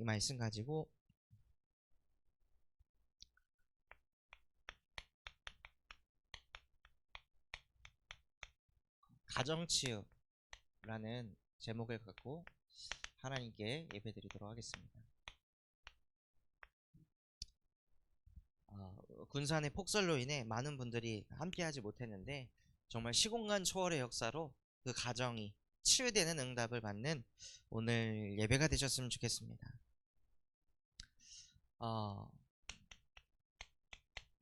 이 말씀 가지고 가정치유라는 제목을 갖고 하나님께 예배드리도록 하겠습니다. 군산의 폭설로 인해 많은 분들이 함께하지 못했는데 정말 시공간 초월의 역사로 그 가정이 치유되는 응답을 받는 오늘 예배가 되셨으면 좋겠습니다.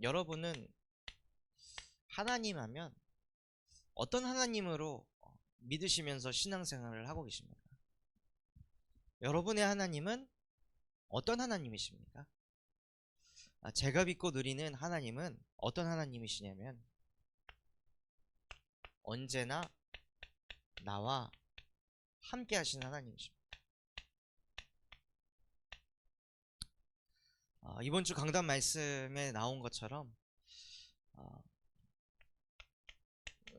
여러분은 하나님 하면 어떤 하나님으로 믿으시면서 신앙생활을 하고 계십니까? 여러분의 하나님은 어떤 하나님이십니까? 제가 믿고 누리는 하나님은 어떤 하나님이시냐면 언제나 나와 함께 하시는 하나님이십니다. 이번 주 강단 말씀에 나온 것처럼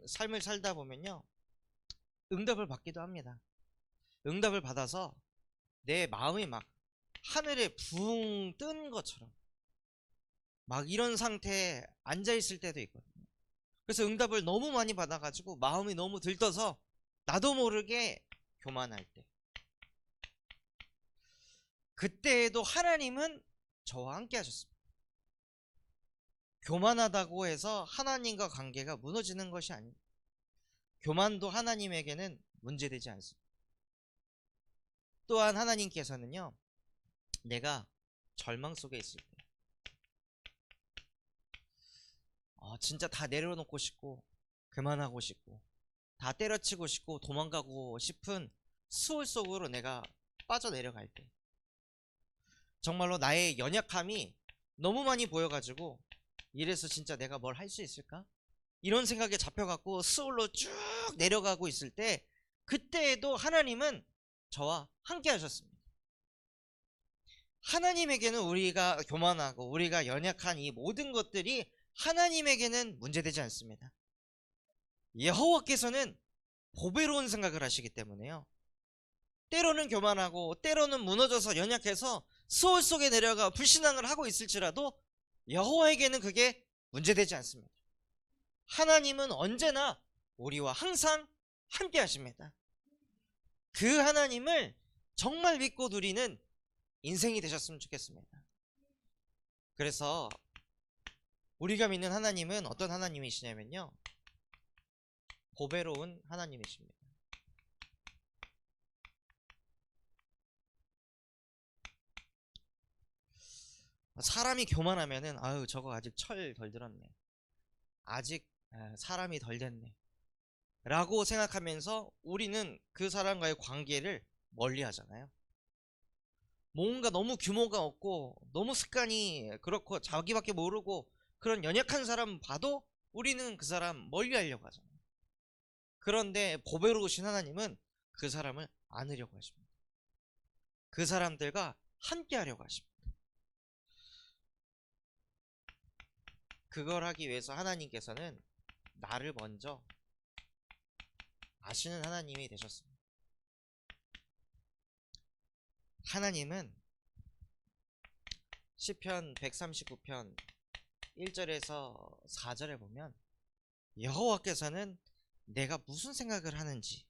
삶을 살다 보면요, 응답을 받기도 합니다. 응답을 받아서 내 마음이 막 하늘에 붕 뜬 것처럼 막 이런 상태에 앉아있을 때도 있거든요. 그래서 응답을 너무 많이 받아가지고 마음이 너무 들떠서 나도 모르게 교만할 때, 그때에도 하나님은 저와 함께 하셨습니다. 교만하다고 해서 하나님과 관계가 무너지는 것이 아닙니다. 교만도 하나님에게는 문제되지 않습니다. 또한 하나님께서는요, 내가 절망 속에 있을 때 진짜 다 내려놓고 싶고 그만하고 싶고 다 때려치고 싶고 도망가고 싶은 수월 속으로 내가 빠져내려갈 때, 정말로 나의 연약함이 너무 많이 보여가지고 이래서 진짜 내가 뭘 할 수 있을까? 이런 생각에 잡혀갖고 수월로 쭉 내려가고 있을 때, 그때에도 하나님은 저와 함께 하셨습니다. 하나님에게는 우리가 교만하고 우리가 연약한 이 모든 것들이 하나님에게는 문제되지 않습니다. 여호와께서는 보배로운 생각을 하시기 때문에요, 때로는 교만하고 때로는 무너져서 연약해서 수월 속에 내려가 불신앙을 하고 있을지라도 여호와에게는 그게 문제되지 않습니다. 하나님은 언제나 우리와 항상 함께 하십니다. 그 하나님을 정말 믿고 누리는 인생이 되셨으면 좋겠습니다. 그래서 우리가 믿는 하나님은 어떤 하나님이시냐면요, 보배로운 하나님이십니다. 사람이 교만하면은 아유 저거 아직 철 덜 들었네, 아직 사람이 덜 됐네 라고 생각하면서 우리는 그 사람과의 관계를 멀리 하잖아요. 뭔가 너무 규모가 없고 너무 습관이 그렇고 자기밖에 모르고 그런 연약한 사람 봐도 우리는 그 사람 멀리 하려고 하잖아요. 그런데 보배로우신 하나님은 그 사람을 안으려고 하십니다. 그 사람들과 함께 하려고 하십니다. 그걸 하기 위해서 하나님께서는 나를 먼저 아시는 하나님이 되셨습니다. 하나님은 시편 139편 1절에서 4절에 보면 여호와께서는 내가 무슨 생각을 하는지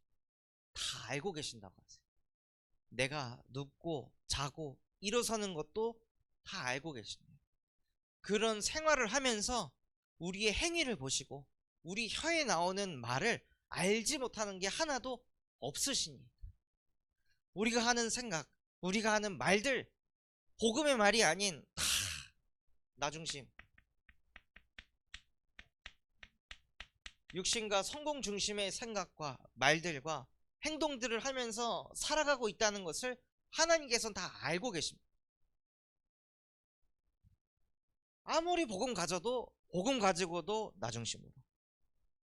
다 알고 계신다고 하세요. 내가 눕고 자고 일어서는 것도 다 알고 계신다. 그런 생활을 하면서 우리의 행위를 보시고 우리 혀에 나오는 말을 알지 못하는 게 하나도 없으시니, 우리가 하는 생각, 우리가 하는 말들, 복음의 말이 아닌 다 나 중심, 육신과 성공 중심의 생각과 말들과 행동들을 하면서 살아가고 있다는 것을 하나님께서는 다 알고 계십니다. 아무리 복음 가지고도 나 중심으로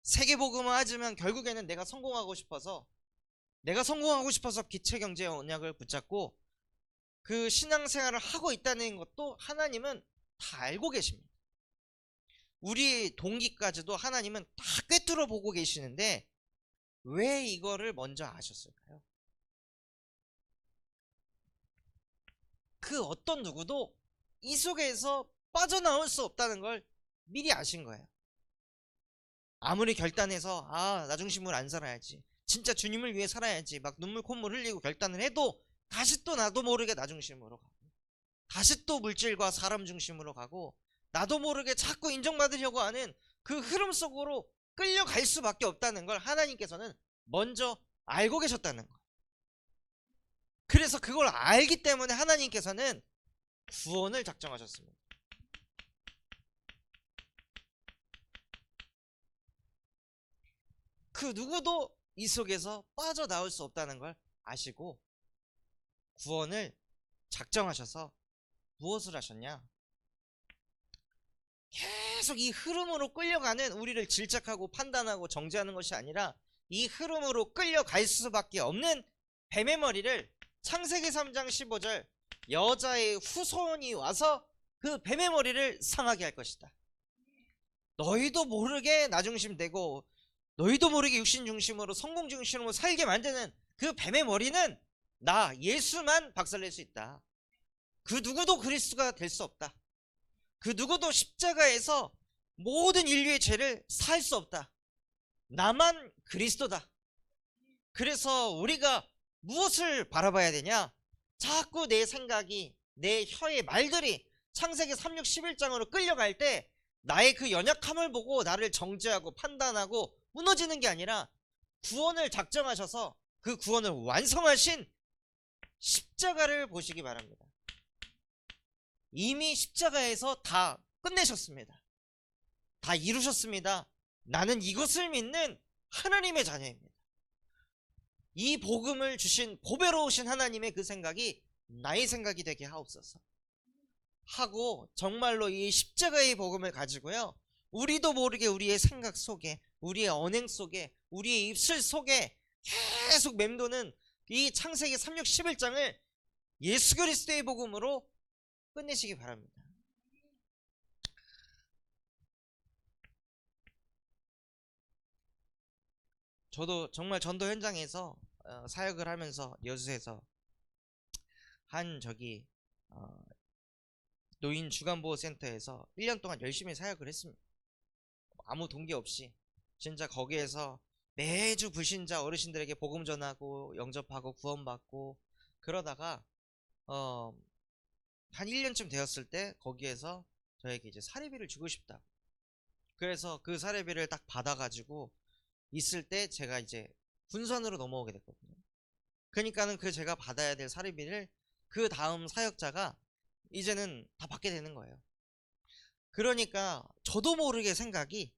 세계복음을 하지만 결국에는 내가 성공하고 싶어서 기체경제의 언약을 붙잡고 그 신앙생활을 하고 있다는 것도 하나님은 다 알고 계십니다. 우리 동기까지도 하나님은 다 꿰뚫어 보고 계시는데 왜 이거를 먼저 아셨을까요? 그 어떤 누구도 이 속에서 빠져나올 수 없다는 걸 미리 아신 거예요. 아무리 결단해서 나 중심으로 안 살아야지, 진짜 주님을 위해 살아야지 막 눈물 콧물 흘리고 결단을 해도 다시 또 나도 모르게 나 중심으로 가고, 다시 또 물질과 사람 중심으로 가고, 나도 모르게 자꾸 인정받으려고 하는 그 흐름 속으로 끌려갈 수밖에 없다는 걸 하나님께서는 먼저 알고 계셨다는 거예요. 그래서 그걸 알기 때문에 하나님께서는 구원을 작정하셨습니다. 그 누구도 이 속에서 빠져나올 수 없다는 걸 아시고 구원을 작정하셔서 무엇을 하셨냐? 계속 이 흐름으로 끌려가는 우리를 질책하고 판단하고 정죄하는 것이 아니라 이 흐름으로 끌려갈 수밖에 없는 뱀의 머리를 창세기 3장 15절 여자의 후손이 와서 그 뱀의 머리를 상하게 할 것이다. 너희도 모르게 나 중심 되고 너희도 모르게 육신 중심으로 성공 중심으로 살게 만드는 그 뱀의 머리는 나 예수만 박살낼 수 있다. 그 누구도 그리스도가 될 수 없다. 그 누구도 십자가에서 모든 인류의 죄를 살 수 없다. 나만 그리스도다. 그래서 우리가 무엇을 바라봐야 되냐? 자꾸 내 생각이, 내 혀의 말들이 창세기 3, 6, 11장으로 끌려갈 때 나의 그 연약함을 보고 나를 정죄하고 판단하고 무너지는 게 아니라 구원을 작정하셔서 그 구원을 완성하신 십자가를 보시기 바랍니다. 이미 십자가에서 다 끝내셨습니다. 다 이루셨습니다. 나는 이것을 믿는 하나님의 자녀입니다. 이 복음을 주신 보배로우신 하나님의 그 생각이 나의 생각이 되게 하옵소서 하고, 정말로 이 십자가의 복음을 가지고요, 우리도 모르게 우리의 생각 속에, 우리의 언행 속에, 우리의 입술 속에 계속 맴도는 이 창세기 3, 6, 11장을 예수 그리스도의 복음으로 끝내시기 바랍니다. 저도 정말 전도 현장에서 사역을 하면서 여수에서 한 노인 주간보호센터에서 1년 동안 열심히 사역을 했습니다. 아무 동기 없이 진짜 거기에서 매주 불신자 어르신들에게 복음 전하고 영접하고 구원받고 그러다가 한 1년쯤 되었을 때 거기에서 저에게 이제 사례비를 주고 싶다. 그래서 그 사례비를 딱 받아가지고 있을 때 제가 이제 군산으로 넘어오게 됐거든요. 그러니까는 그 제가 받아야 될 사례비를 그 다음 사역자가 이제는 다 받게 되는 거예요. 그러니까 저도 모르게 생각이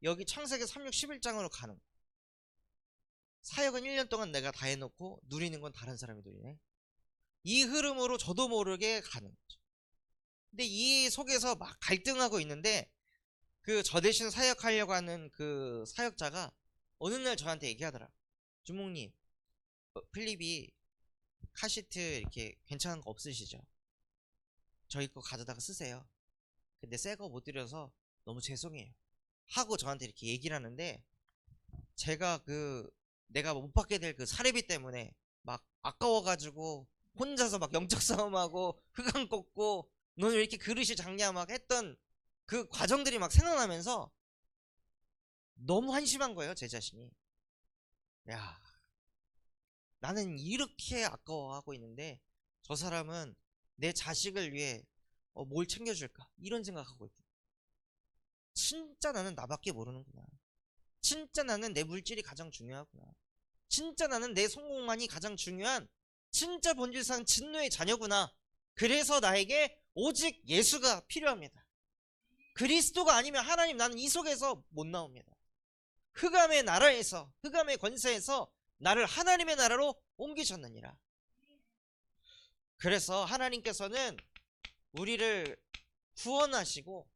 여기 창세기 3, 6, 11장으로 가는 거예요. 사역은 1년 동안 내가 다 해놓고 누리는 건 다른 사람이 누리네. 이 흐름으로 저도 모르게 가는 거죠. 근데 이 속에서 막 갈등하고 있는데 그 저 대신 사역하려고 하는 그 사역자가 어느 날 저한테 얘기하더라. 주목님, 필립이 카시트 이렇게 괜찮은 거 없으시죠? 저희 거 가져다가 쓰세요. 근데 새 거 못 드려서 너무 죄송해요 하고 저한테 이렇게 얘기를 하는데, 제가 내가 못 받게 될 그 사례비 때문에 막 아까워가지고 혼자서 막 영적 싸움하고 흑암 꽂고 너는 왜 이렇게 그릇이 작냐 막 했던 그 과정들이 막 생각나면서 너무 한심한 거예요, 제 자신이. 야, 나는 이렇게 아까워하고 있는데 저 사람은 내 자식을 위해 뭘 챙겨줄까 이런 생각하고 있고, 진짜 나는 나밖에 모르는구나. 진짜 나는 내 물질이 가장 중요하구나. 진짜 나는 내 성공만이 가장 중요한 진짜 본질상 진노의 자녀구나. 그래서 나에게 오직 예수가 필요합니다. 그리스도가 아니면 하나님, 나는 이 속에서 못 나옵니다. 흑암의 나라에서, 흑암의 권세에서 나를 하나님의 나라로 옮기셨느니라. 그래서 하나님께서는 우리를 구원하시고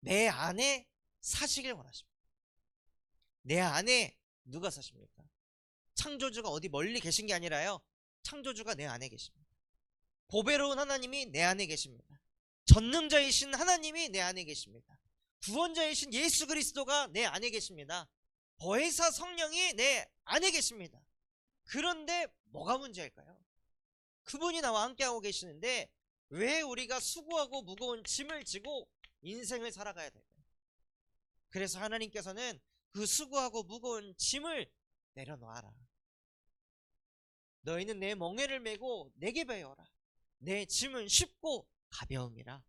내 안에 사시길 원하십니다. 내 안에 누가 사십니까? 창조주가 어디 멀리 계신 게 아니라요, 창조주가 내 안에 계십니다. 보배로운 하나님이 내 안에 계십니다. 전능자이신 하나님이 내 안에 계십니다. 구원자이신 예수 그리스도가 내 안에 계십니다. 보혜사 성령이 내 안에 계십니다. 그런데 뭐가 문제일까요? 그분이 나와 함께하고 계시는데 왜 우리가 수고하고 무거운 짐을 지고 인생을 살아가야 될까요? 그래서 하나님께서는 그 수고하고 무거운 짐을 내려놓아라. 너희는 내 멍에를 메고 내게 배워라. 내 짐은 쉽고 가벼움이라.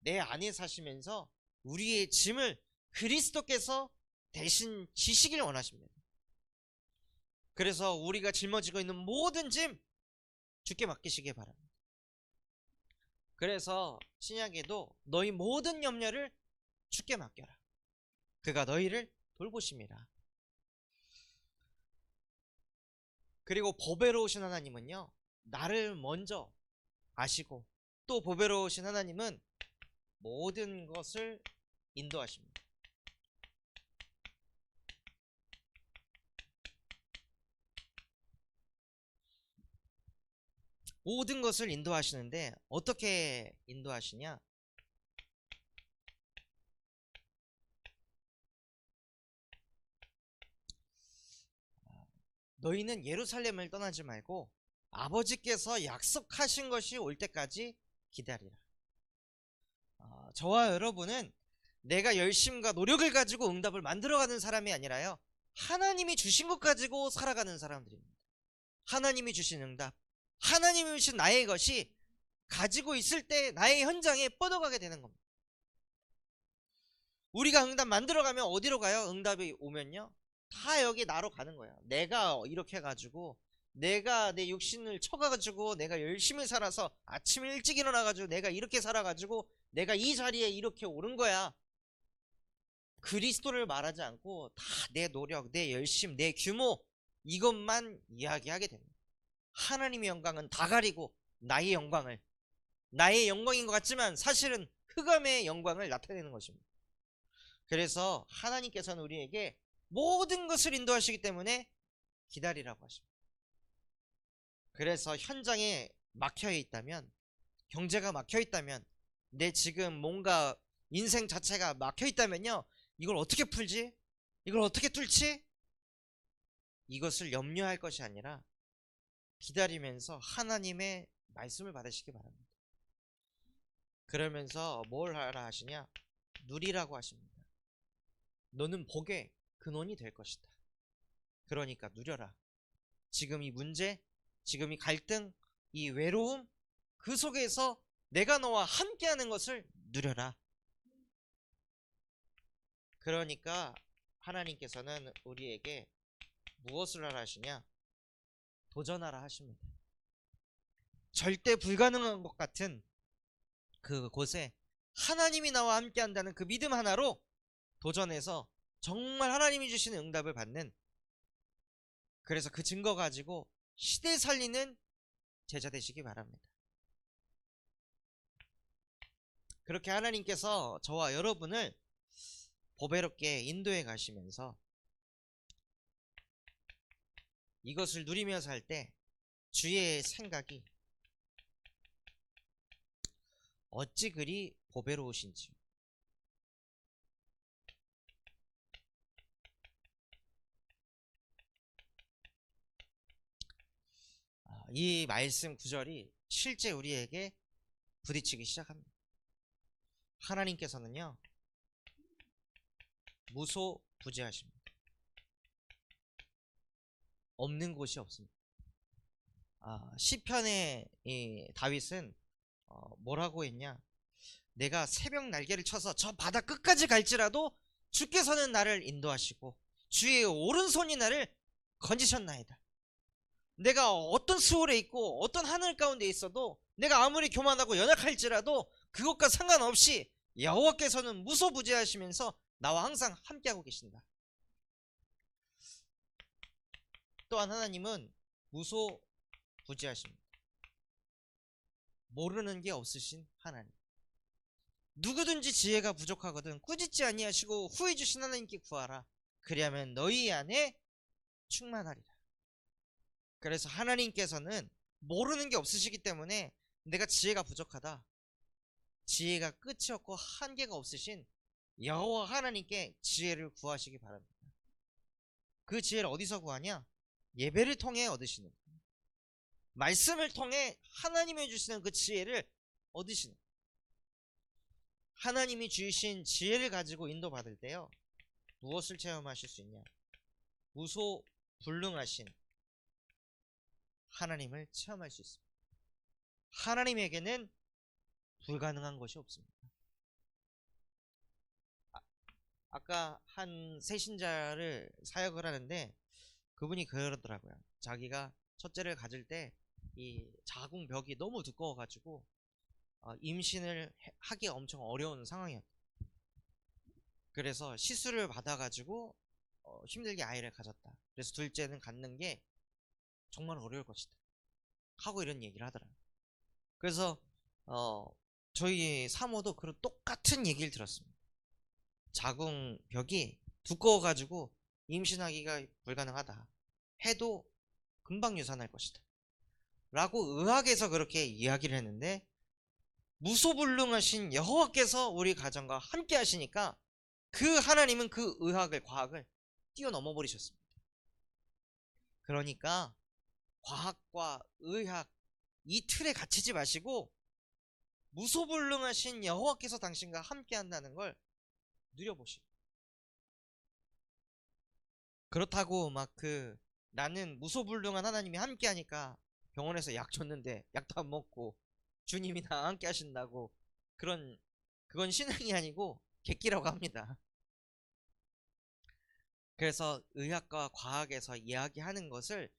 내 안에 사시면서 우리의 짐을 그리스도께서 대신 지시길 원하십니다. 그래서 우리가 짊어지고 있는 모든 짐 주께 맡기시기 바랍니다. 그래서 신약에도 너희 모든 염려를 주께 맡겨라. 그가 너희를 돌보심이라. 그리고 보배로우신 하나님은요, 나를 먼저 아시고 또 보배로우신 하나님은 모든 것을 인도하십니다. 모든 것을 인도하시는데 어떻게 인도하시냐? 너희는 예루살렘을 떠나지 말고 아버지께서 약속하신 것이 올 때까지 기다리라. 저와 여러분은 내가 열심과 노력을 가지고 응답을 만들어가는 사람이 아니라요, 하나님이 주신 것 가지고 살아가는 사람들입니다. 하나님이 주신 응답, 하나님이 주신 나의 것이 가지고 있을 때 나의 현장에 뻗어가게 되는 겁니다. 우리가 응답 만들어가면 어디로 가요? 응답이 오면요, 다 여기 나로 가는 거야. 내가 이렇게 해가지고, 내가 내 육신을 쳐가지고, 내가 열심히 살아서 아침 일찍 일어나가지고 내가 이렇게 살아가지고 내가 이 자리에 이렇게 오른 거야. 그리스도를 말하지 않고 다 내 노력, 내 열심, 내 규모, 이것만 이야기하게 됩니다. 하나님의 영광은 다 가리고 나의 영광을, 나의 영광인 것 같지만 사실은 흑암의 영광을 나타내는 것입니다. 그래서 하나님께서는 우리에게 모든 것을 인도하시기 때문에 기다리라고 하십니다. 그래서 현장에 막혀 있다면, 경제가 막혀 있다면, 내 지금 뭔가 인생 자체가 막혀 있다면요, 이걸 어떻게 풀지? 이걸 어떻게 뚫지? 이것을 염려할 것이 아니라 기다리면서 하나님의 말씀을 받으시기 바랍니다. 그러면서 뭘 하라 하시냐? 누리라고 하십니다. 너는 복의 근원이 될 것이다. 그러니까 누려라. 지금 이 문제, 지금 이 갈등, 이 외로움, 그 속에서 내가 너와 함께하는 것을 누려라. 그러니까 하나님께서는 우리에게 무엇을 하라 하시냐? 도전하라 하십니다. 절대 불가능한 것 같은 그곳에 하나님이 나와 함께한다는 그 믿음 하나로 도전해서 정말 하나님이 주시는 응답을 받는, 그래서 그 증거 가지고 시대 살리는 제자 되시기 바랍니다. 그렇게 하나님께서 저와 여러분을 보배롭게 인도해 가시면서 이것을 누리며 살 때 주의 생각이 어찌 그리 보배로우신지요. 이 말씀 구절이 실제 우리에게 부딪히기 시작합니다. 하나님께서는요, 무소부재하십니다. 없는 곳이 없습니다. 시편의 이 다윗은 뭐라고 했냐? 내가 새벽 날개를 쳐서 저 바다 끝까지 갈지라도 주께서는 나를 인도하시고 주의 오른손이 나를 건지셨나이다. 내가 어떤 수월에 있고 어떤 하늘 가운데 있어도, 내가 아무리 교만하고 연약할지라도 그것과 상관없이 여호와께서는 무소부재하시면서 나와 항상 함께하고 계신다. 또한 하나님은 무소부재하십니다. 모르는 게 없으신 하나님. 누구든지 지혜가 부족하거든 꾸짖지 아니하시고 후해 주신 하나님께 구하라. 그리하면 너희 안에 충만하리라. 그래서 하나님께서는 모르는 게 없으시기 때문에 내가 지혜가 부족하다, 지혜가 끝이 없고 한계가 없으신 여호와 하나님께 지혜를 구하시기 바랍니다. 그 지혜를 어디서 구하냐? 예배를 통해 얻으시는 거예요. 말씀을 통해 하나님이 주시는 그 지혜를 얻으시는, 하나님이 주신 지혜를 가지고 인도받을 때요, 무엇을 체험하실 수 있냐? 무소불능하신 하나님을 체험할 수 있습니다. 하나님에게는 불가능한 것이 없습니다. 아까 한 세신자를 사역을 하는데 그분이 그러더라고요. 자기가 첫째를 가질 때 이 자궁벽이 너무 두꺼워가지고 임신을 하기 엄청 어려운 상황이었다. 그래서 시술을 받아가지고 힘들게 아이를 가졌다. 그래서 둘째는 갖는 게 정말 어려울 것이다 하고 이런 얘기를 하더라고요. 그래서 저희 사모도 그런 똑같은 얘기를 들었습니다. 자궁벽이 두꺼워가지고 임신하기가 불가능하다 해도 금방 유산할 것이다 라고 의학에서 그렇게 이야기를 했는데, 무소불능하신 여호와께서 우리 가정과 함께 하시니까 그 하나님은 그 의학을, 과학을 뛰어넘어 버리셨습니다. 그러니까 과학과 의학 이 틀에 갇히지 마시고 무소불능하신 여호와께서 당신과 함께 한다는 걸 누려보시고, 그렇다고 막 나는 무소불능한 하나님이 함께 하니까 병원에서 약 줬는데 약도 안 먹고 주님이 나와 함께 하신다고, 그건 신앙이 아니고 객기라고 합니다. 그래서 의학과 과학에서 이야기하는 것을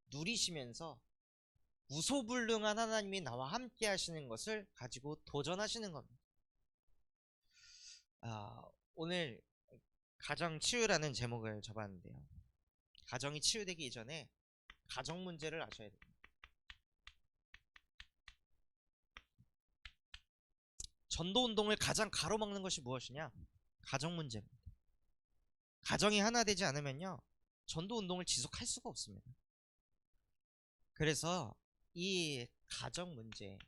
누리시면서 무소불능한 하나님이 나와 함께 하시는 것을 가지고 도전하시는 겁니다. 오늘 가정치유라는 제목을 잡았는데요, 가정이 치유되기 이전에 가정 문제를 아셔야 됩니다. 전도운동을 가장 가로막는 것이 무엇이냐? 가정 문제입니다. 가정이 하나 되지 않으면요, 전도운동을 지속할 수가 없습니다. 그래서 이 가정 문제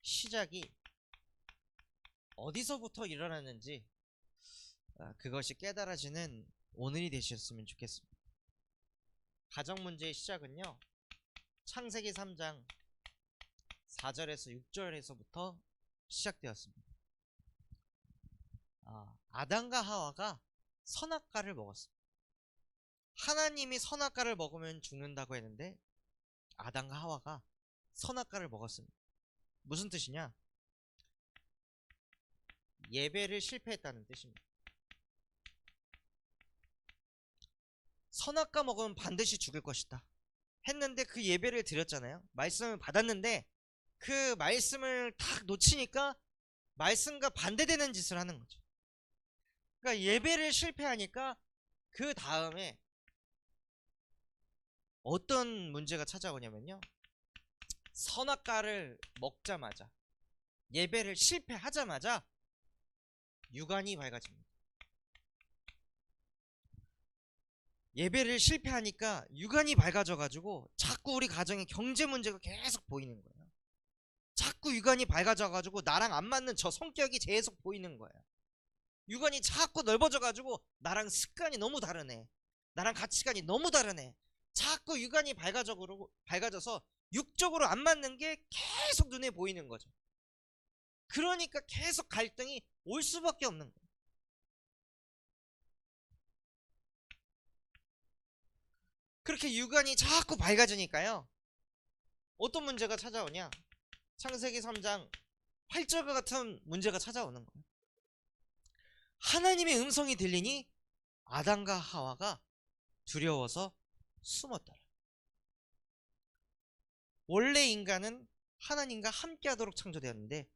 시작이 어디서부터 일어나는지 그것이 깨달아지는 오늘이 되셨으면 좋겠습니다. 가정 문제의 시작은요, 창세기 3장 4절에서 6절에서부터 시작되었습니다. 아담과 하와가 선악과를 먹었습니다. 하나님이 선악과를 먹으면 죽는다고 했는데 아담과 하와가 선악과를 먹었습니다. 무슨 뜻이냐? 예배를 실패했다는 뜻입니다. 선악과 먹으면 반드시 죽을 것이다 했는데 그 예배를 드렸잖아요. 말씀을 받았는데 그 말씀을 탁 놓치니까 말씀과 반대되는 짓을 하는 거죠. 그러니까 예배를 실패하니까 그 다음에 어떤 문제가 찾아오냐면요, 선악과를 먹자마자, 예배를 실패하자마자 육안이 밝아집니다. 예배를 실패하니까 육안이 밝아져가지고 자꾸 우리 가정에 경제 문제가 계속 보이는 거예요. 자꾸 육안이 밝아져가지고 나랑 안 맞는 저 성격이 계속 보이는 거예요. 육안이 자꾸 넓어져가지고 나랑 습관이 너무 다르네, 나랑 가치관이 너무 다르네, 자꾸 육안이 밝아져서 육적으로 안 맞는 게 계속 눈에 보이는 거죠. 그러니까 계속 갈등이 올 수밖에 없는 거예요. 그렇게 육안이 자꾸 밝아지니까요, 어떤 문제가 찾아오냐? 창세기 3장 8절과 같은 문제가 찾아오는 거예요. 하나님의 음성이 들리니 아담과 하와가 두려워서 숨었더라. 원래 인간은 하나님과 함께하도록 창조되었는데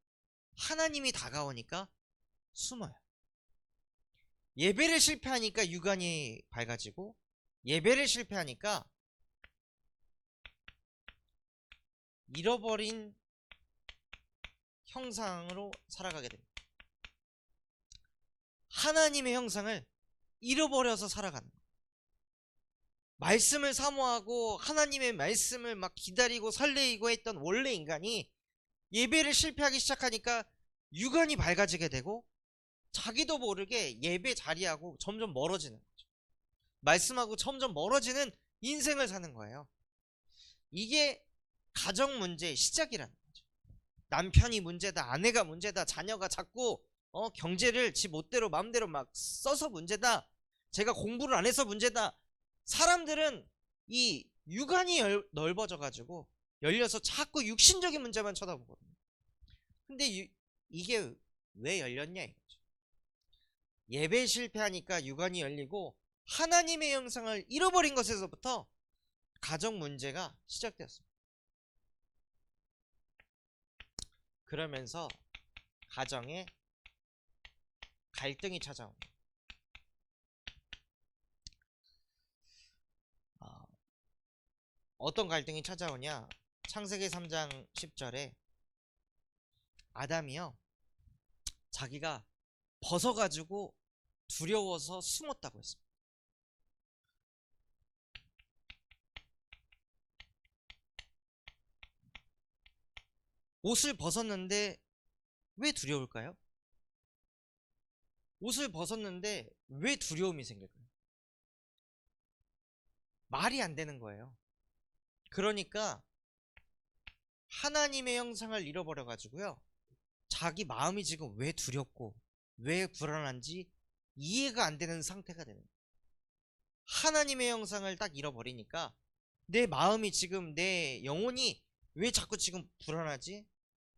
하나님이 다가오니까 숨어요. 예배를 실패하니까 육안이 밝아지고, 예배를 실패하니까 잃어버린 형상으로 살아가게 됩니다. 하나님의 형상을 잃어버려서 살아가는 거예요. 말씀을 사모하고 하나님의 말씀을 막 기다리고 설레이고 했던 원래 인간이 예배를 실패하기 시작하니까 육안이 밝아지게 되고 자기도 모르게 예배 자리하고 점점 멀어지는 거죠. 말씀하고 점점 멀어지는 인생을 사는 거예요. 이게 가정 문제의 시작이라는 거죠. 남편이 문제다, 아내가 문제다, 자녀가 자꾸 경제를 지 멋대로 마음대로 막 써서 문제다, 제가 공부를 안 해서 문제다. 사람들은 이 유관이 넓어져 가지고 열려서 자꾸 육신적인 문제만 쳐다보거든요. 근데 이게 왜 열렸냐 이거죠. 예배 실패하니까 유관이 열리고 하나님의 형상을 잃어버린 것에서부터 가정 문제가 시작되었습니다. 그러면서 가정에 갈등이 찾아옵니다. 어떤 갈등이 찾아오냐? 창세기 3장 10절에 아담이요, 자기가 벗어가지고 두려워서 숨었다고 했습니다. 옷을 벗었는데 왜 두려울까요? 옷을 벗었는데 왜 두려움이 생길까요? 말이 안 되는 거예요. 그러니까 하나님의 형상을 잃어버려 가지고요, 자기 마음이 지금 왜 두렵고 왜 불안한지 이해가 안 되는 상태가 되는 거예요. 하나님의 형상을 딱 잃어버리니까 내 마음이 지금, 내 영혼이 왜 자꾸 지금 불안하지?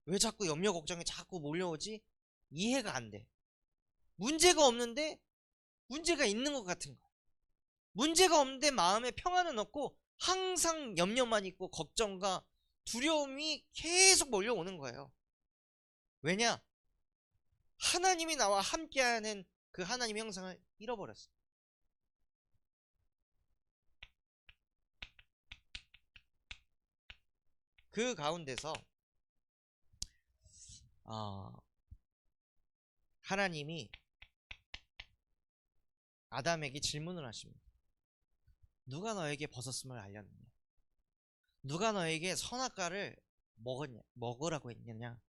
왜 자꾸 염려 걱정이 자꾸 몰려오지? 이해가 안 돼. 문제가 없는데 문제가 있는 것 같은 거야. 문제가 없는데 마음에 평안은 없고 항상 염려만 있고 걱정과 두려움이 계속 몰려오는 거예요. 왜냐? 하나님이 나와 함께하는 그 하나님의 형상을 잃어버렸어. 그 가운데서 하나님이 아담에게 질문을 하십니다. 누가 너에게 벗었음을 알렸느냐? 누가 너에게 선악과를 먹으라고 했느냐?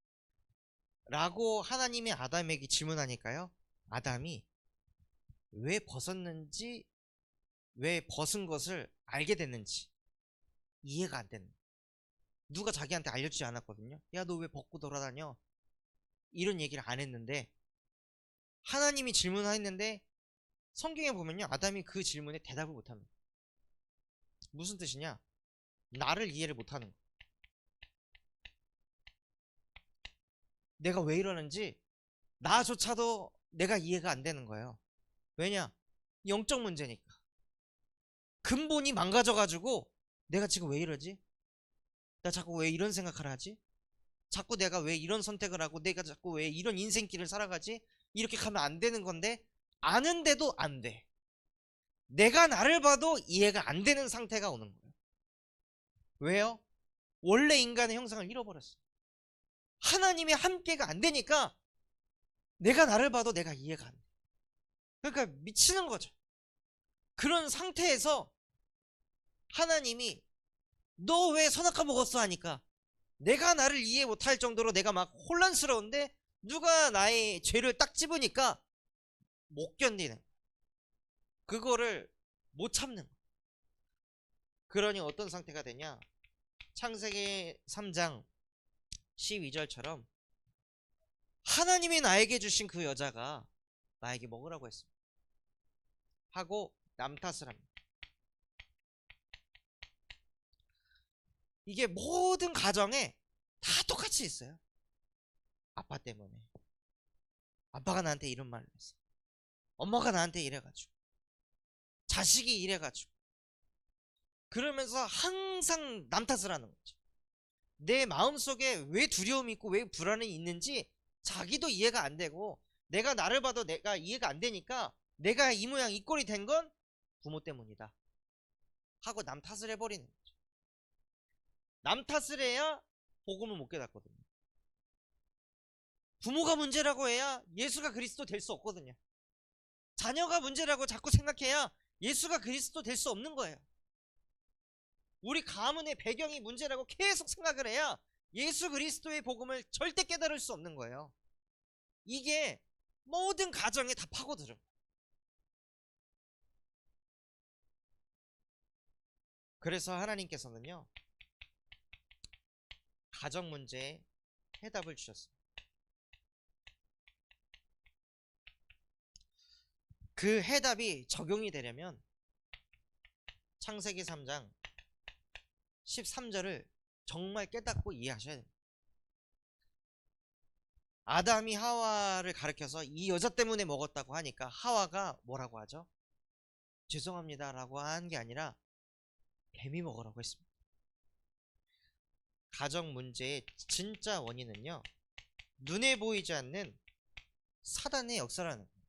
라고 하나님이 아담에게 질문하니까요, 아담이 왜 벗었는지, 왜 벗은 것을 알게 됐는지 이해가 안 되는 거예요. 누가 자기한테 알려주지 않았거든요. 야, 너 왜 벗고 돌아다녀? 이런 얘기를 안 했는데 하나님이 질문했는데 성경에 보면요, 아담이 그 질문에 대답을 못합니다. 무슨 뜻이냐? 나를 이해를 못하는 거예요. 내가 왜 이러는지 나조차도 내가 이해가 안 되는 거예요. 왜냐? 영적 문제니까. 근본이 망가져가지고 내가 지금 왜 이러지? 나 자꾸 왜 이런 생각을 하지? 자꾸 내가 왜 이런 선택을 하고 내가 자꾸 왜 이런 인생길을 살아가지? 이렇게 가면 안 되는 건데 아는데도 안 돼. 내가 나를 봐도 이해가 안 되는 상태가 오는 거예요. 왜요? 원래 인간의 형상을 잃어버렸어. 하나님의 함께가 안 되니까 내가 나를 봐도 내가 이해가 안 돼. 그러니까 미치는 거죠. 그런 상태에서 하나님이 너 왜 선악과 먹었어 하니까 내가 나를 이해 못할 정도로 내가 막 혼란스러운데 누가 나의 죄를 딱 집으니까 못 견디는, 그거를 못 참는 거야. 그러니 어떤 상태가 되냐? 창세기 3장 12절처럼 하나님이 나에게 주신 그 여자가 나에게 먹으라고 했습니다. 하고 남 탓을 합니다. 이게 모든 가정에 다 똑같이 있어요. 아빠 때문에. 아빠가 나한테 이런 말을 했어. 엄마가 나한테 이래가지고. 자식이 이래가지고. 그러면서 항상 남 탓을 하는 거죠. 내 마음속에 왜 두려움이 있고 왜 불안이 있는지 자기도 이해가 안 되고, 내가 나를 봐도 내가 이해가 안 되니까 내가 이 모양 이 꼴이 된 건 부모 때문이다 하고 남 탓을 해버리는 거죠. 남 탓을 해야 복음을 못 깨닫거든요. 부모가 문제라고 해야 예수가 그리스도 될 수 없거든요. 자녀가 문제라고 자꾸 생각해야 예수가 그리스도 될 수 없는 거예요. 우리 가문의 배경이 문제라고 계속 생각을 해야 예수 그리스도의 복음을 절대 깨달을 수 없는 거예요. 이게 모든 가정에 다 파고들어요. 그래서 하나님께서는요, 가정 문제에 해답을 주셨습니다. 그 해답이 적용이 되려면 창세기 3장 13절을 정말 깨닫고 이해하셔야 됩니다. 아담이 하와를 가리켜서 이 여자 때문에 먹었다고 하니까 하와가 뭐라고 하죠? 죄송합니다 라고 한 게 아니라 뱀이 먹으라고 했습니다. 가정 문제의 진짜 원인은요, 눈에 보이지 않는 사단의 역사라는 거예요.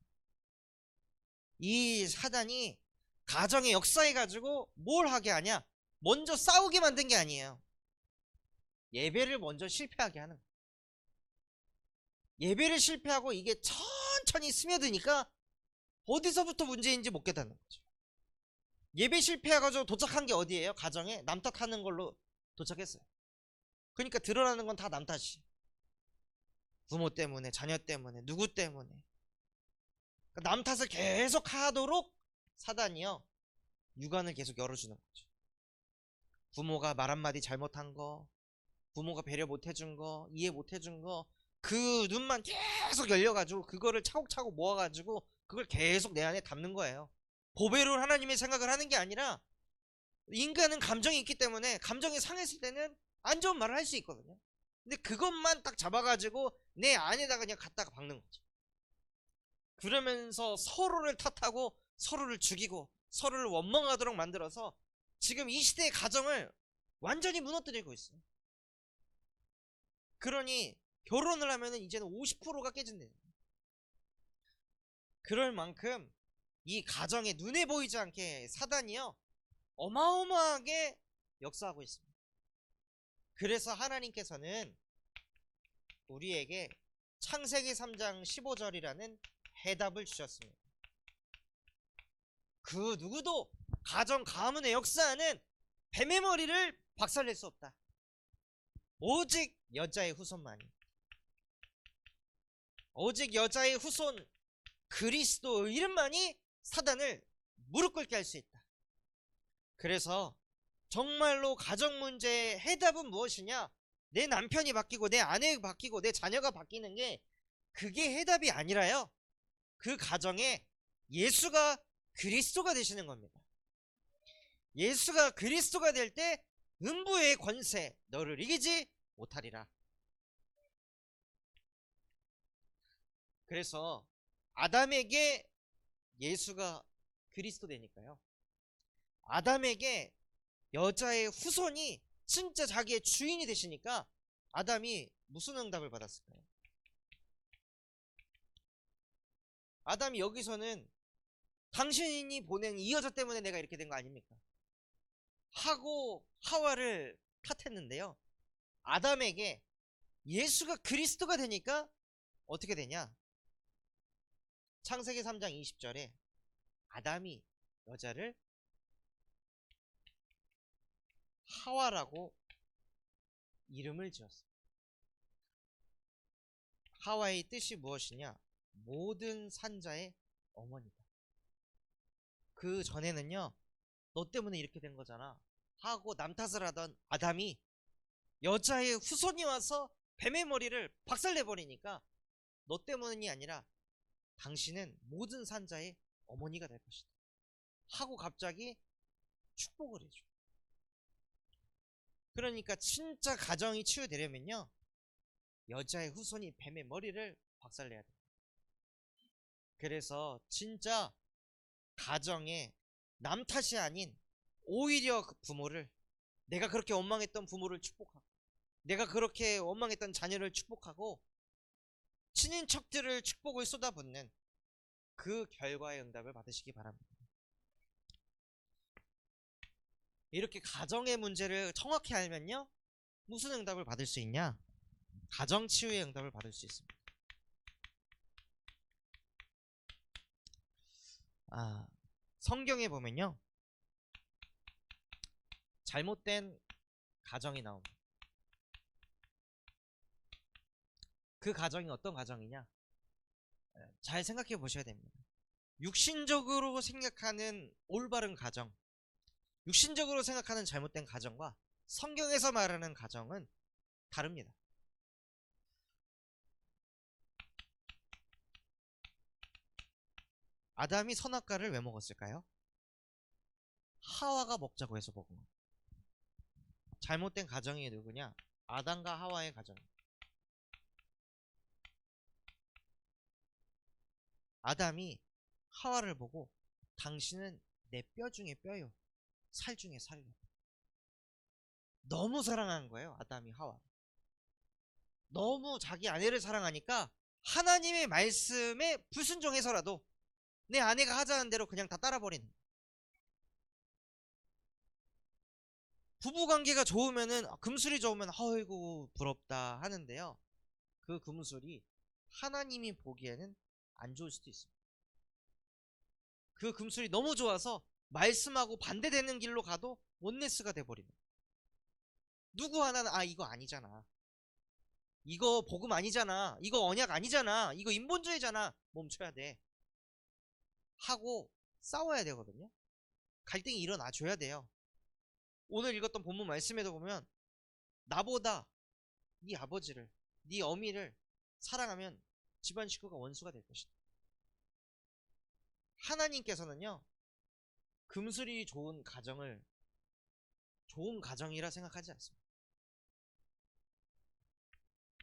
이 사단이 가정의 역사해 가지고 뭘 하게 하냐? 먼저 싸우게 만든 게 아니에요. 예배를 먼저 실패하게 하는 거예요. 예배를 실패하고 이게 천천히 스며드니까 어디서부터 문제인지 못 깨닫는 거죠. 예배 실패해가지고 도착한 게 어디예요? 가정에 남 탓하는 걸로 도착했어요. 그러니까 드러나는 건 다 남 탓이. 부모 때문에, 자녀 때문에, 누구 때문에. 그러니까 남 탓을 계속 하도록 사단이요, 유관을 계속 열어주는 거죠. 부모가 말 한마디 잘못한 거, 부모가 배려 못해준 거, 이해 못해준 거, 그 눈만 계속 열려가지고 그거를 차곡차곡 모아가지고 그걸 계속 내 안에 담는 거예요. 보배로 하나님의 생각을 하는 게 아니라, 인간은 감정이 있기 때문에 감정이 상했을 때는 안 좋은 말을 할 수 있거든요. 근데 그것만 딱 잡아가지고 내 안에다가 그냥 갖다가 박는 거죠. 그러면서 서로를 탓하고 서로를 죽이고 서로를 원망하도록 만들어서 지금 이 시대의 가정을 완전히 무너뜨리고 있어요. 그러니 결혼을 하면은 이제는 50%가 깨진대요. 그럴 만큼 이 가정에 눈에 보이지 않게 사단이요, 어마어마하게 역사하고 있습니다. 그래서 하나님께서는 우리에게 창세기 3장 15절이라는 해답을 주셨습니다. 그 누구도 가정 가문의 역사는 뱀의 머리를 박살낼 수 없다. 오직 여자의 후손만이. 오직 여자의 후손 그리스도 이름만이 사단을 무릎 꿇게 할 수 있다. 그래서 정말로 가정 문제의 해답은 무엇이냐? 내 남편이 바뀌고 내 아내가 바뀌고 내 자녀가 바뀌는 게 그게 해답이 아니라요, 그 가정에 예수가 그리스도가 되시는 겁니다. 예수가 그리스도가 될 때 음부의 권세 너를 이기지 못하리라. 그래서 아담에게 예수가 그리스도 되니까요, 아담에게 여자의 후손이 진짜 자기의 주인이 되시니까 아담이 무슨 응답을 받았을까요? 아담이 여기서는 당신이 보낸 이 여자 때문에 내가 이렇게 된 거 아닙니까? 하고 하와를 탓했는데요, 아담에게 예수가 그리스도가 되니까 어떻게 되냐? 창세기 3장 20절에 아담이 여자를 하와라고 이름을 지었습니다. 하와의 뜻이 무엇이냐? 모든 산자의 어머니다. 그 전에는요, 너 때문에 이렇게 된 거잖아 하고 남 탓을 하던 아담이 여자의 후손이 와서 뱀의 머리를 박살내버리니까 너 때문이 아니라 당신은 모든 산자의 어머니가 될 것이다 하고 갑자기 축복을 해줘. 그러니까 진짜 가정이 치유되려면요, 여자의 후손이 뱀의 머리를 박살내야 돼요. 그래서 진짜 가정에 남 탓이 아닌 오히려 그 부모를, 내가 그렇게 원망했던 부모를 축복하고 내가 그렇게 원망했던 자녀를 축복하고 친인척들을 축복을 쏟아붓는 그 결과의 응답을 받으시기 바랍니다. 이렇게 가정의 문제를 정확히 알면요, 무슨 응답을 받을 수 있냐? 가정 치유의 응답을 받을 수 있습니다. 성경에 보면요, 잘못된 가정이 나옵니다. 그 가정이 어떤 가정이냐? 잘 생각해 보셔야 됩니다. 육신적으로 생각하는 올바른 가정, 육신적으로 생각하는 잘못된 가정과 성경에서 말하는 가정은 다릅니다. 아담이 선악과를 왜 먹었을까요? 하와가 먹자고 해서 먹은 거예요. 잘못된 가정이 누구냐? 아담과 하와의 가정. 아담이 하와를 보고 당신은 내 뼈 중에 뼈요, 살 중에 살이요. 너무 사랑한 거예요. 아담이 하와. 너무 자기 아내를 사랑하니까 하나님의 말씀에 불순종해서라도 내 아내가 하자는 대로 그냥 다 따라버리는 거예요. 부부관계가 좋으면은 금술이 좋으면 아이고 부럽다 하는데요, 그 금술이 하나님이 보기에는 안 좋을 수도 있습니다. 그 금술이 너무 좋아서 말씀하고 반대되는 길로 가도 원네스가 돼버립니다. 누구 하나는 이거 아니잖아, 이거 복음 아니잖아, 이거 언약 아니잖아, 이거 인본주의잖아, 멈춰야 돼 하고 싸워야 되거든요. 갈등이 일어나 줘야 돼요. 오늘 읽었던 본문 말씀에도 보면 나보다 네 아버지를, 네 어미를 사랑하면 집안 식구가 원수가 될 것이다. 하나님께서는요, 금술이 좋은 가정을 좋은 가정이라 생각하지 않습니다.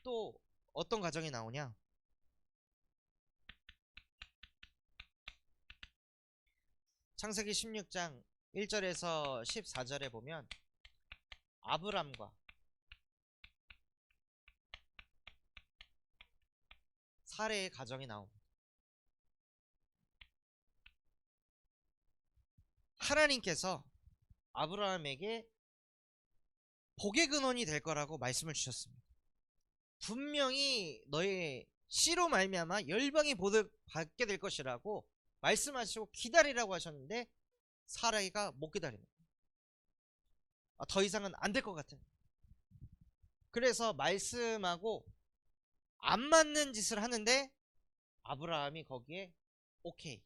또 어떤 가정이 나오냐? 창세기 16장 1절에서 14절에 보면 아브람과 사레의 가정이 나옵니다. 하나님께서 아브라함에게 복의 근원이 될 거라고 말씀을 주셨습니다. 분명히 너의 씨로 말미암아 열방이 복을 받게 될 것이라고 말씀하시고 기다리라고 하셨는데 사라이가 못 기다리는 거예요. 더 이상은 안 될 것 같은. 그래서 말씀하고 안 맞는 짓을 하는데 아브라함이 거기에 오케이,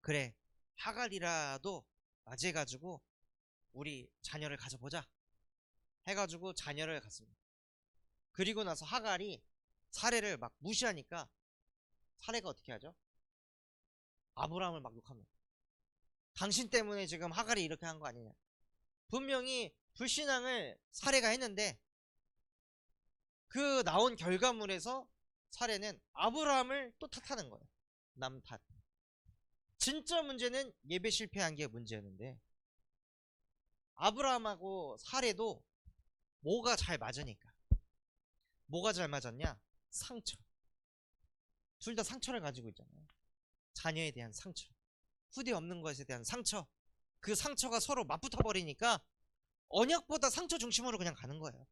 그래 하갈이라도 맞이해가지고 우리 자녀를 가져보자 해가지고 자녀를 갖습니다. 그리고 나서 하갈이 사레를 막 무시하니까 사레가 어떻게 하죠? 아브라함을 막 욕합니다. 당신 때문에 지금 하갈이 이렇게 한 거 아니냐. 분명히 불신앙을 사레가 했는데 그 나온 결과물에서 사레는 아브라함을 또 탓하는 거예요. 남 탓. 진짜 문제는 예배 실패한 게 문제였는데 아브라함하고 사레도 뭐가 잘 맞으니까. 뭐가 잘 맞았냐? 상처. 둘 다 상처를 가지고 있잖아요. 자녀에 대한 상처, 후대 없는 것에 대한 상처. 그 상처가 서로 맞붙어 버리니까 언약보다 상처 중심으로 그냥 가는 거예요.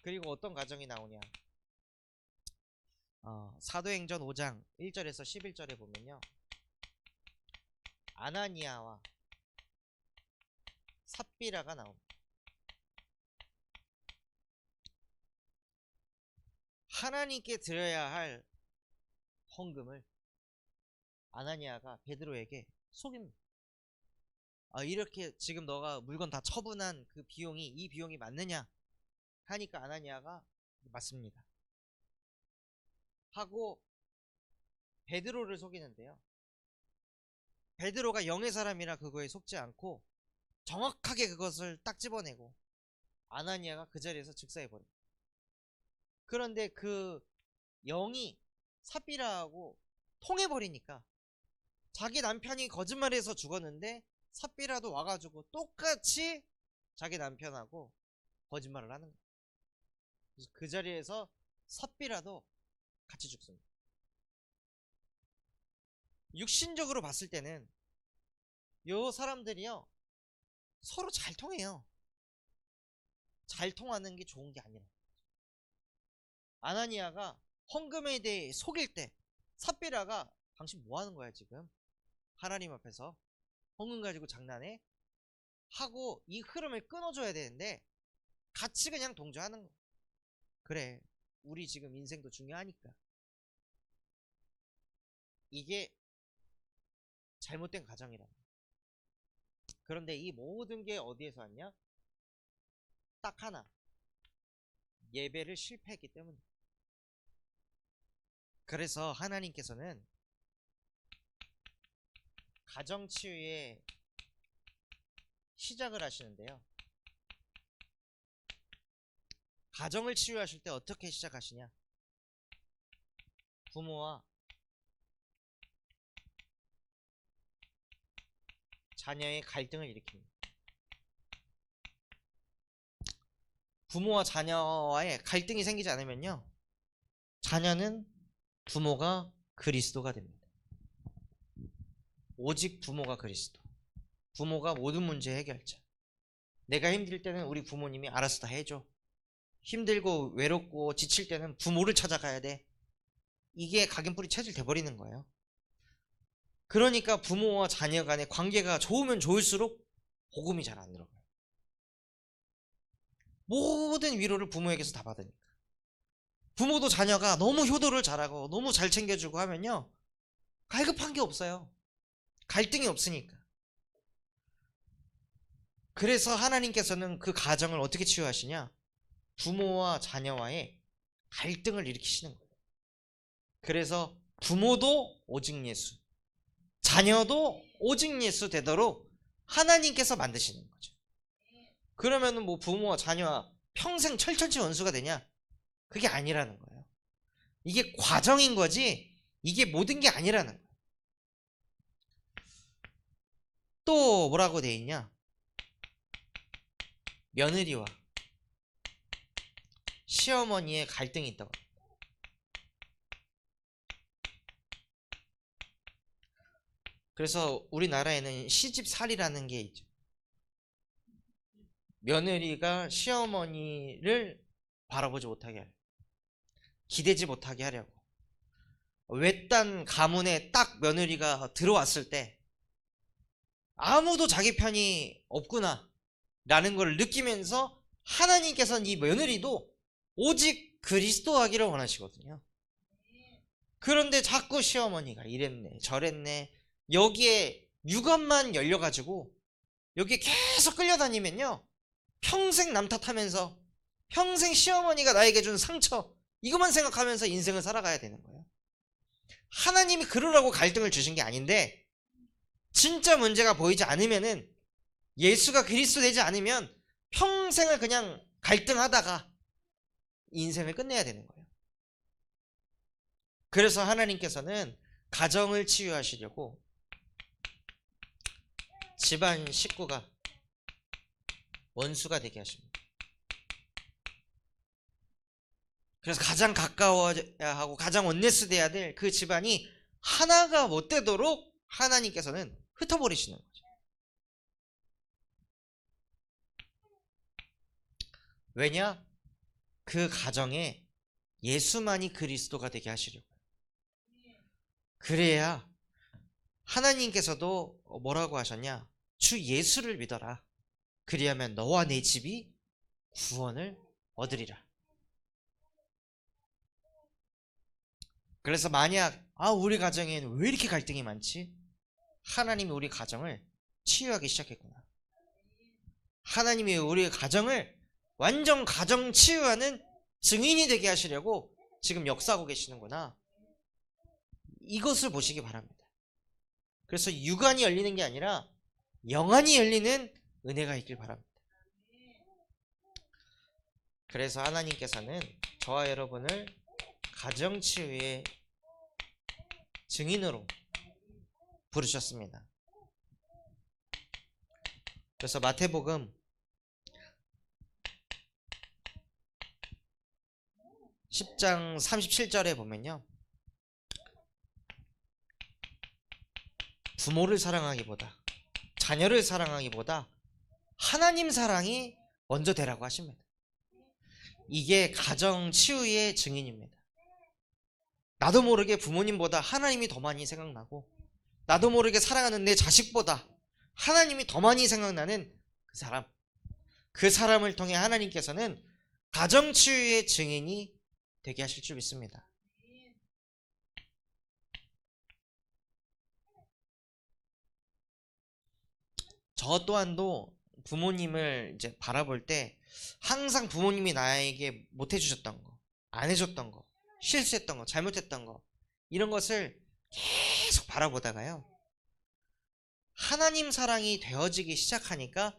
그리고 어떤 가정이 나오냐? 사도행전 5장 1절에서 11절에 보면요, 아나니아와 삽비라가 나옵니다. 하나님께 드려야 할 헌금을 아나니아가 베드로에게 속입니다. 이렇게 지금 너가 물건 다 처분한 그 비용이 이 비용이 맞느냐 하니까 아나니아가 맞습니다 하고 베드로를 속이는데요, 베드로가 영의 사람이라 그거에 속지 않고 정확하게 그것을 딱 집어내고 아나니아가 그 자리에서 즉사해버립니다. 그런데 그 영이 삽비라하고 통해버리니까 자기 남편이 거짓말해서 죽었는데 삽비라도 와가지고 똑같이 자기 남편하고 거짓말을 하는 거예요. 그래서 그 자리에서 삽비라도 같이 죽습니다. 육신적으로 봤을 때는 요 사람들이요 서로 잘 통해요. 잘 통하는 게 좋은 게 아니라, 아나니아가 헌금에 대해 속일 때 삽비라가 당신 뭐 하는 거야 지금 하나님 앞에서 헌금 가지고 장난해? 하고 이 흐름을 끊어줘야 되는데 같이 그냥 동조하는 거. 그래 우리 지금 인생도 중요하니까 이게 잘못된 가정이다. 그런데 이 모든 게 어디에서 왔냐? 딱 하나. 예배를 실패했기 때문에. 그래서 하나님께서는 가정치유의 시작을 하시는데요. 가정을 치유하실 때 어떻게 시작하시냐? 부모와 자녀의 갈등을 일으킵니다. 부모와 자녀와의 갈등이 생기지 않으면요, 자녀는 부모가 그리스도가 됩니다. 오직 부모가 그리스도. 부모가 모든 문제 해결자. 내가 힘들 때는 우리 부모님이 알아서 다 해줘. 힘들고 외롭고 지칠 때는 부모를 찾아가야 돼. 이게 각인뿌리 체질 돼버리는 거예요. 그러니까 부모와 자녀 간의 관계가 좋으면 좋을수록 복음이 잘 안 들어가요. 모든 위로를 부모에게서 다 받으니까. 부모도 자녀가 너무 효도를 잘하고 너무 잘 챙겨주고 하면요, 갈급한 게 없어요. 갈등이 없으니까. 그래서 하나님께서는 그 가정을 어떻게 치유하시냐? 부모와 자녀와의 갈등을 일으키시는 거예요. 그래서 부모도 오직 예수, 자녀도 오직 예수 되도록 하나님께서 만드시는 거죠. 그러면은 뭐 부모와 자녀와 평생 철천지 원수가 되냐? 그게 아니라는 거예요. 이게 과정인 거지 이게 모든 게 아니라는 거예요. 또 뭐라고 돼 있냐? 며느리와 시어머니의 갈등이 있다고. 그래서 우리나라에는 시집살이라는 게 있죠. 며느리가 시어머니를 바라보지 못하게 하려고, 기대지 못하게 하려고, 외딴 가문에 딱 며느리가 들어왔을 때 아무도 자기 편이 없구나 라는 걸 느끼면서 하나님께서는 이 며느리도 오직 그리스도 하기를 원하시거든요. 그런데 자꾸 시어머니가 이랬네 저랬네 여기에 유감만 열려가지고 여기에 계속 끌려다니면요, 평생 남 탓하면서 평생 시어머니가 나에게 준 상처 이것만 생각하면서 인생을 살아가야 되는 거예요. 하나님이 그러라고 갈등을 주신 게 아닌데, 진짜 문제가 보이지 않으면은, 예수가 그리스도 되지 않으면 평생을 그냥 갈등하다가 인생을 끝내야 되는 거예요. 그래서 하나님께서는 가정을 치유하시려고 집안 식구가 원수가 되게 하십니다. 그래서 가장 가까워야 하고 가장 원네스 돼야 될 그 집안이 하나가 못 되도록 하나님께서는 흩어버리시는 거죠. 왜냐? 그 가정에 예수만이 그리스도가 되게 하시려고. 그래야 하나님께서도 뭐라고 하셨냐? 주 예수를 믿어라. 그리하면 너와 내 집이 구원을 얻으리라. 그래서 만약 우리 가정에는 왜 이렇게 갈등이 많지? 하나님이 우리 가정을 치유하기 시작했구나. 하나님이 우리 가정을 완전 가정 치유하는 증인이 되게 하시려고 지금 역사하고 계시는구나. 이것을 보시기 바랍니다. 그래서 육안이 열리는 게 아니라 영안이 열리는 은혜가 있길 바랍니다. 그래서 하나님께서는 저와 여러분을 가정치유의 증인으로 부르셨습니다. 그래서 마태복음 10장 37절에 보면요, 부모를 사랑하기보다 자녀를 사랑하기보다 하나님 사랑이 먼저 되라고 하십니다. 이게 가정 치유의 증인입니다. 나도 모르게 부모님보다 하나님이 더 많이 생각나고, 나도 모르게 사랑하는 내 자식보다 하나님이 더 많이 생각나는 그 사람을 통해 하나님께서는 가정 치유의 증인이 되게 하실 줄 믿습니다. 저 또한도 부모님을 이제 바라볼 때 항상 부모님이 나에게 못 해주셨던 거, 안 해줬던 거, 실수했던 거, 잘못했던 거, 이런 것을 계속 바라보다가요, 하나님 사랑이 되어지기 시작하니까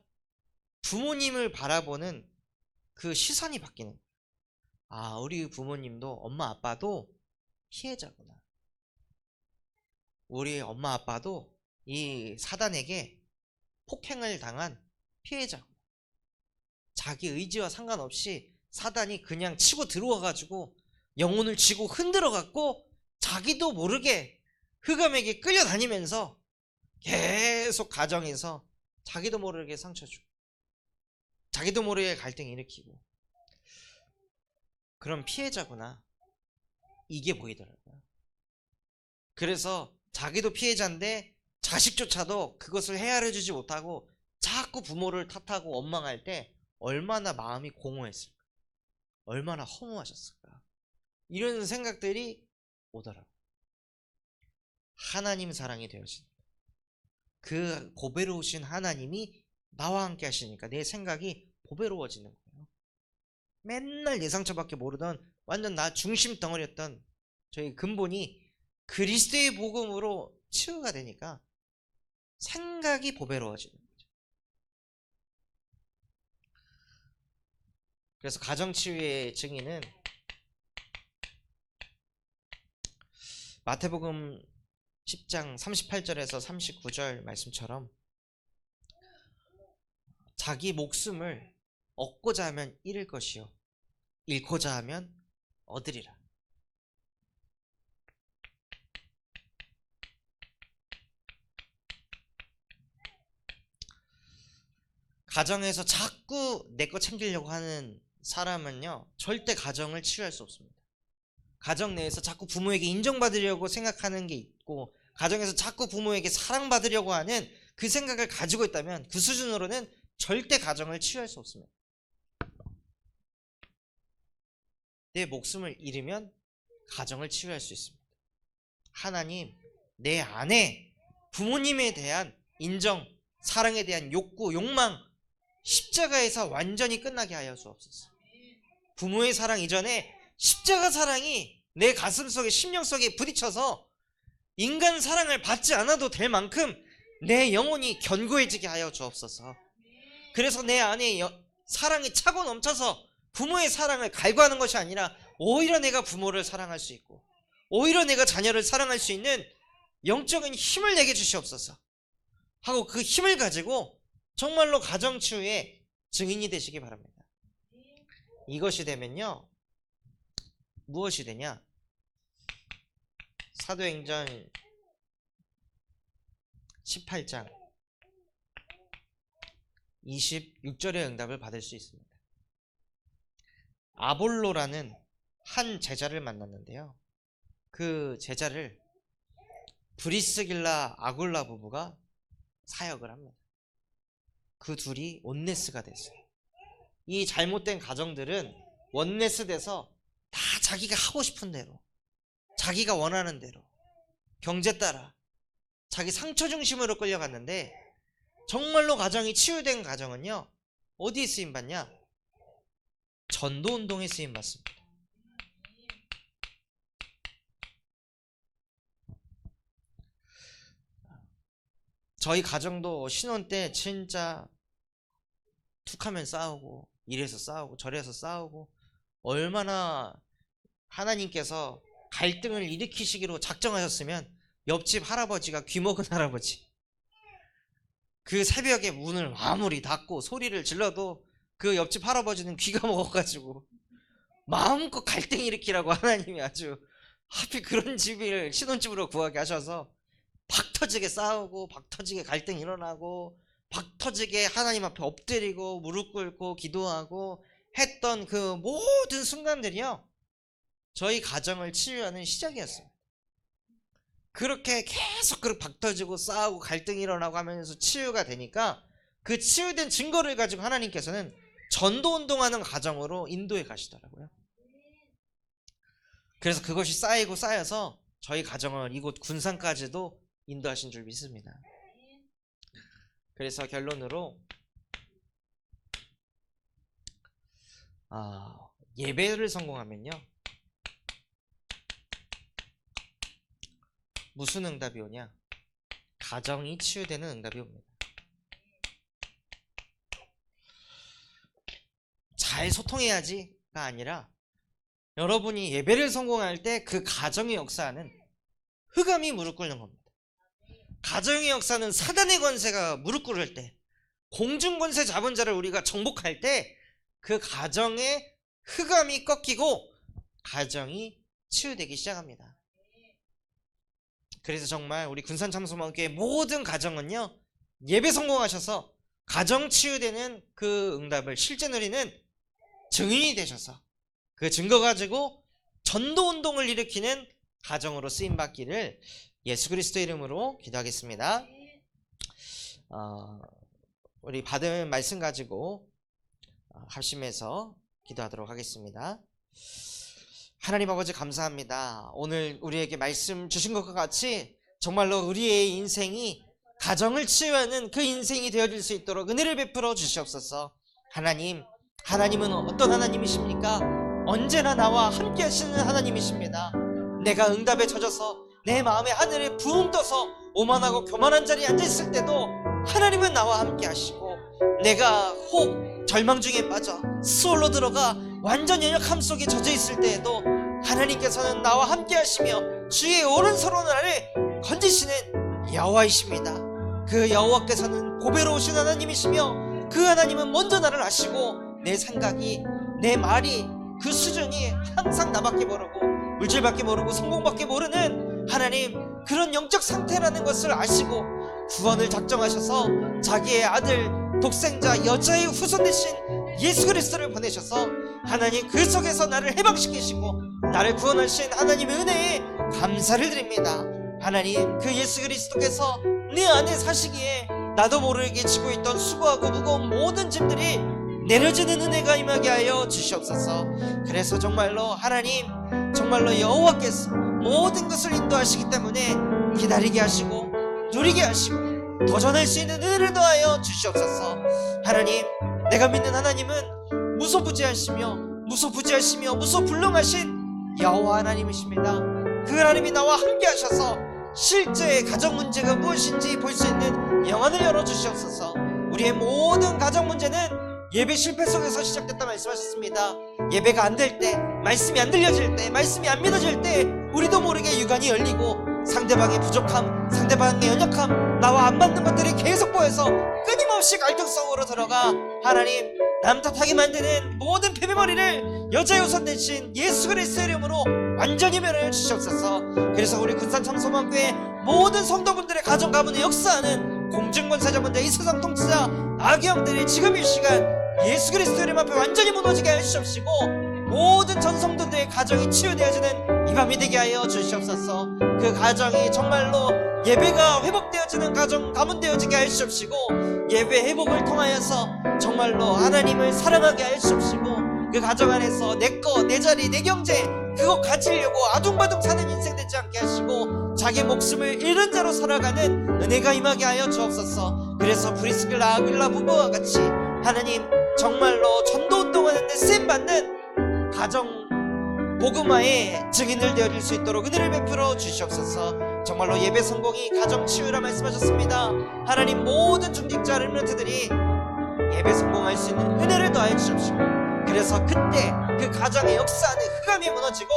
부모님을 바라보는 그 시선이 바뀌는 거예요. 아, 우리 부모님도, 엄마 아빠도 피해자구나. 우리 엄마 아빠도 이 사단에게 폭행을 당한 피해자구나. 자기 의지와 상관없이 사단이 그냥 치고 들어와가지고 영혼을 쥐고 흔들어갖고 자기도 모르게 흑암에게 끌려다니면서 계속 가정에서 자기도 모르게 상처 주고 자기도 모르게 갈등 일으키고, 그런 피해자구나, 이게 보이더라고요. 그래서 자기도 피해자인데 자식조차도 그것을 헤아려주지 못하고 자꾸 부모를 탓하고 원망할 때 얼마나 마음이 공허했을까, 얼마나 허무하셨을까, 이런 생각들이 오더라고요. 하나님 사랑이 되어진다. 그 보배로우신 하나님이 나와 함께 하시니까 내 생각이 보배로워지는 거예요. 맨날 내 상처밖에 모르던 완전 나 중심 덩어리였던 저희 근본이 그리스도의 복음으로 치유가 되니까 생각이 보배로워지는 거죠. 그래서 가정치유의 증인은 마태복음 10장 38절에서 39절 말씀처럼 자기 목숨을 얻고자 하면 잃을 것이요 잃고자 하면 얻으리라. 가정에서 자꾸 내 거 챙기려고 하는 사람은요, 절대 가정을 치유할 수 없습니다. 가정 내에서 자꾸 부모에게 인정받으려고 생각하는 게 있고, 가정에서 자꾸 부모에게 사랑받으려고 하는 그 생각을 가지고 있다면 그 수준으로는 절대 가정을 치유할 수 없습니다. 내 목숨을 잃으면 가정을 치유할 수 있습니다. 하나님, 내 안에 부모님에 대한 인정, 사랑에 대한 욕구, 욕망, 십자가에서 완전히 끝나게 하여 주옵소서. 부모의 사랑 이전에 십자가 사랑이 내 가슴 속에, 심령 속에 부딪혀서 인간 사랑을 받지 않아도 될 만큼 내 영혼이 견고해지게 하여 주옵소서. 그래서 내 안에 사랑이 차고 넘쳐서 부모의 사랑을 갈구하는 것이 아니라 오히려 내가 부모를 사랑할 수 있고 오히려 내가 자녀를 사랑할 수 있는 영적인 힘을 내게 주시옵소서 하고, 그 힘을 가지고 정말로 가정치유의 증인이 되시기 바랍니다. 이것이 되면요, 무엇이 되냐? 사도행전 18장 26절의 응답을 받을 수 있습니다. 아볼로라는 한 제자를 만났는데요, 그 제자를 브리스길라 아굴라 부부가 사역을 합니다. 그 둘이 온네스가 됐어요. 이 잘못된 가정들은 원네스 돼서 다 자기가 하고 싶은 대로, 자기가 원하는 대로, 경제 따라 자기 상처 중심으로 끌려갔는데, 정말로 가정이 치유된 가정은요, 어디에 쓰임받냐? 전도운동에 쓰임받습니다. 저희 가정도 신혼 때 진짜 툭하면 싸우고 이래서 싸우고 저래서 싸우고, 얼마나 하나님께서 갈등을 일으키시기로 작정하셨으면 옆집 할아버지가 귀먹은 할아버지, 그 새벽에 문을 아무리 닫고 소리를 질러도 그 옆집 할아버지는 귀가 먹어가지고 마음껏 갈등 일으키라고 하나님이 아주 하필 그런 집을 신혼집으로 구하게 하셔서 박터지게 싸우고 박터지게 갈등 일어나고 박터지게 하나님 앞에 엎드리고 무릎 꿇고 기도하고 했던 그 모든 순간들이요, 저희 가정을 치유하는 시작이었어요. 그렇게 계속 그렇게 박터지고 싸우고 갈등이 일어나고 하면서 치유가 되니까 그 치유된 증거를 가지고 하나님께서는 전도운동하는 가정으로 인도해 가시더라고요. 그래서 그것이 쌓이고 쌓여서 저희 가정을 이곳 군산까지도 인도하신 줄 믿습니다. 그래서 결론으로 예배를 성공하면요, 무슨 응답이 오냐? 가정이 치유되는 응답이 옵니다. 잘 소통해야지가 아니라 여러분이 예배를 성공할 때 그 가정의 역사는 흑암이 무릎 꿇는 겁니다. 가정의 역사는 사단의 권세가 무릎 꿇을 때, 공중 권세 잡은 자를 우리가 정복할 때 그 가정의 흑암이 꺾이고 가정이 치유되기 시작합니다. 그래서 정말 우리 군산참소망교회 모든 가정은요, 예배 성공하셔서 가정 치유되는 그 응답을 실제 누리는 증인이 되셔서 그 증거 가지고 전도운동을 일으키는 가정으로 쓰임받기를 예수 그리스도 이름으로 기도하겠습니다. 우리 받은 말씀 가지고 합심해서 기도하도록 하겠습니다. 하나님 아버지 감사합니다. 오늘 우리에게 말씀 주신 것과 같이 정말로 우리의 인생이 가정을 치유하는 그 인생이 되어질 수 있도록 은혜를 베풀어 주시옵소서. 하나님은 어떤 하나님이십니까? 언제나 나와 함께 하시는 하나님이십니다. 내가 응답에 젖어서 내 마음에 하늘에 부흥 떠서 오만하고 교만한 자리에 앉아있을 때도 하나님은 나와 함께 하시고, 내가 혹 절망 중에 빠져 수월로 들어가 완전 연약함 속에 젖어 있을 때에도 하나님께서는 나와 함께 하시며 주의 오른손으로 나를 건지시는 여호와이십니다. 그 여호와께서는 보배로우신 하나님이시며 그 하나님은 먼저 나를 아시고 내 생각이, 내 말이, 그 수준이 항상 나밖에 모르고 물질밖에 모르고 성공밖에 모르는 하나님, 그런 영적 상태라는 것을 아시고 구원을 작정하셔서 자기의 아들 독생자 여자의 후손 되신 예수 그리스도를 보내셔서 하나님 그 속에서 나를 해방시키시고 나를 구원하신 하나님의 은혜에 감사를 드립니다. 하나님, 그 예수 그리스도께서 내 안에 사시기에 나도 모르게 지고 있던 수고하고 무거운 모든 짐들이 내려지는 은혜가 임하게 하여 주시옵소서. 그래서 정말로 하나님, 정말로 여호와께서 모든 것을 인도하시기 때문에 기다리게 하시고 누리게 하시고 도전할 수 있는 은혜를 더하여 주시옵소서. 하나님, 내가 믿는 하나님은 무소부지하시며 무소불능하신 여호와 하나님이십니다. 그 하나님이 나와 함께 하셔서 실제 가정 문제가 무엇인지 볼 수 있는 영안을 열어주시옵소서. 우리의 모든 가정 문제는 예배 실패 속에서 시작됐다 말씀하셨습니다. 예배가 안 될 때, 말씀이 안 들려질 때, 말씀이 안 믿어질 때 우리도 모르게 유관이 열리고 상대방의 부족함, 상대방의 연약함, 나와 안 맞는 것들이 계속 보여서 끊임없이 갈등 속으로 들어가 하나님, 남 탓하게 만드는 모든 패배머리를 여자의 우선 대신 예수 그리스도의 이름으로 완전히 멸하여 주시옵소서. 그래서 우리 군산참소망교회 모든 성도분들의 가정 가문에 역사하는 공중권세자분들, 이 세상 통치자 악의 영들이 지금 이 시간 예수 그리스도의 이름 앞에 완전히 무너지게 하여 주시옵시고, 모든 전성도들의 가정이 치유되어지는 이 밤이 되게 하여 주시옵소서. 그 가정이 정말로 예배가 회복되어지는 가정 가문되어지게 하여 주시옵시고, 예배 회복을 통하여서 정말로 하나님을 사랑하게 하여 주시옵시고, 그 가정 안에서 내 거, 내 자리, 내 경제 그거 가지려고 아둥바둥 사는 인생 되지 않게 하시고 자기 목숨을 잃은 자로 살아가는 은혜가 임하게 하여 주옵소서. 그래서 브리스길라 아굴라 부부와 같이 하나님, 정말로 전도운동하는 데 쓰임받는 가정 복음화의 증인들 되어질 수 있도록 은혜를 베풀어 주시옵소서. 정말로 예배 성공이 가정 치유라 말씀하셨습니다. 하나님, 모든 중직자 렘넌트들이 예배 성공할 수 있는 은혜를 더하여 주십시오. 그래서 그때 그 가정의 역사는 흑암이 무너지고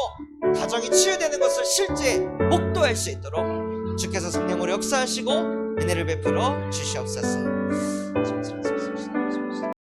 가정이 치유되는 것을 실제 목도할 수 있도록 주께서 성령으로 역사하시고 은혜를 베풀어 주시옵소서.